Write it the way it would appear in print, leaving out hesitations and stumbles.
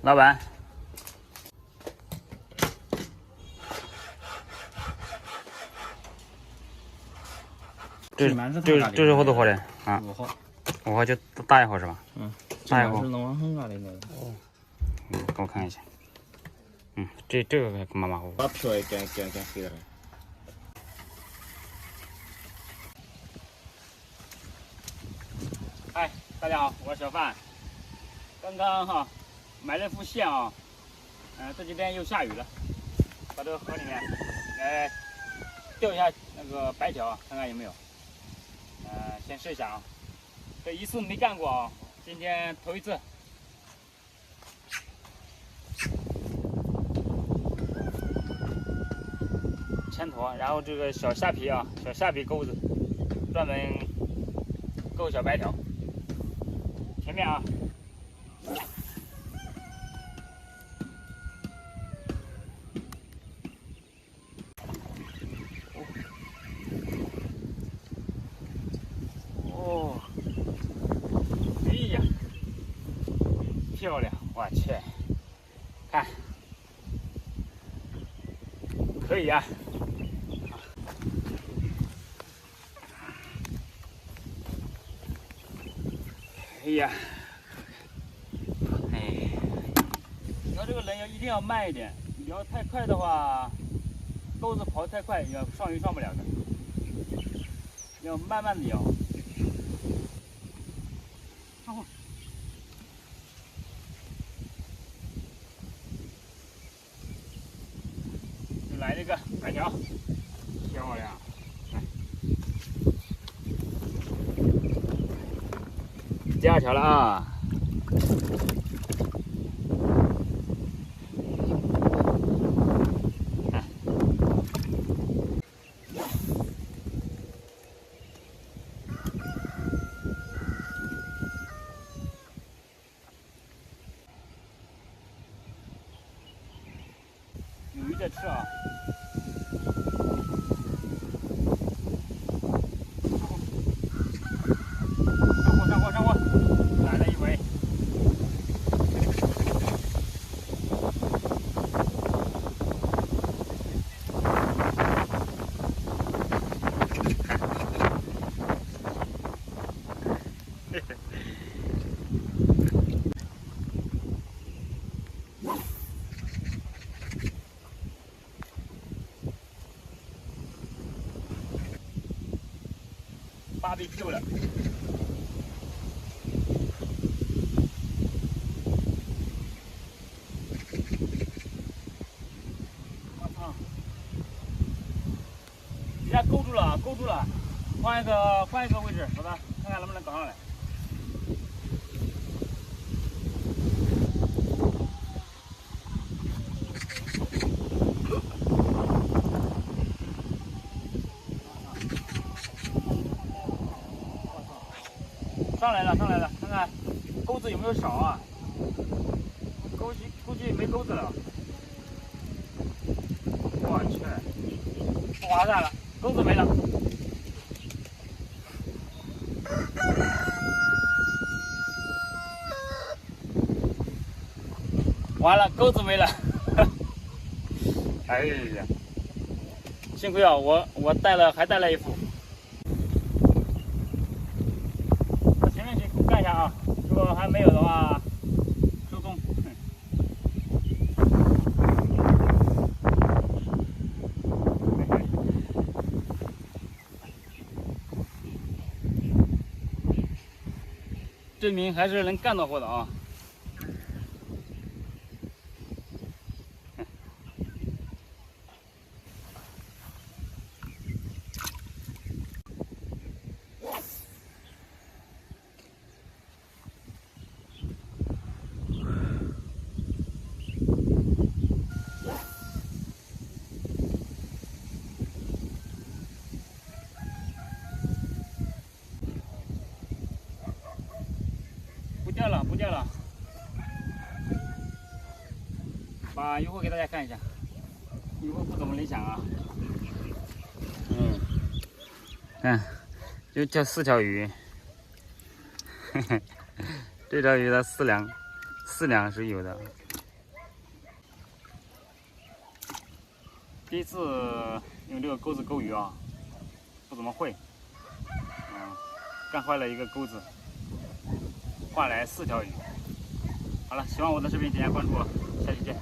老板，这是好多号的啊？5号就大一号是吧？嗯，大一号是能往上嘎的那个。哦，给我看一下。这个还马马虎虎。把票也干黑了。嗨，大家好，我是小范。刚刚买了副线啊，这几天又下雨了，把这个河里面钓一下那个白条，看看有没有。先试一下啊，这一次没干过啊，今天头一次。前头，然后这个小虾皮啊，小虾皮钩子，专门钩小白条。前面啊。哦，哎呀，漂亮！我去，看，可以啊。哎呀，哎，你要这个人一定要慢一点，你要太快的话，钩子跑得太快，要上鱼上不了的，要慢慢的摇。就来这个白条，漂亮！第2条了啊！有鱼在吃啊！上货！来了一尾。BBQ 了。人家勾住了，换一个位置，走吧，看看能不能搞上来。上来了，看看钩子有没有少啊？估计没钩子了。我去，不划算了，钩子没了。完了，钩子没了。哎呀，幸亏啊，我还带了一副。前面去干一下啊，如果还没有的话，收工。证明还是能干到货的啊。不掉了，把鱼货给大家看一下，鱼货不怎么理想啊。看，就4条鱼，这条鱼的4两是有的。第一次用这个钩子钩鱼啊，不怎么会，干坏了一个钩子，换来4条鱼。好了，喜欢我的视频点下关注，下期见。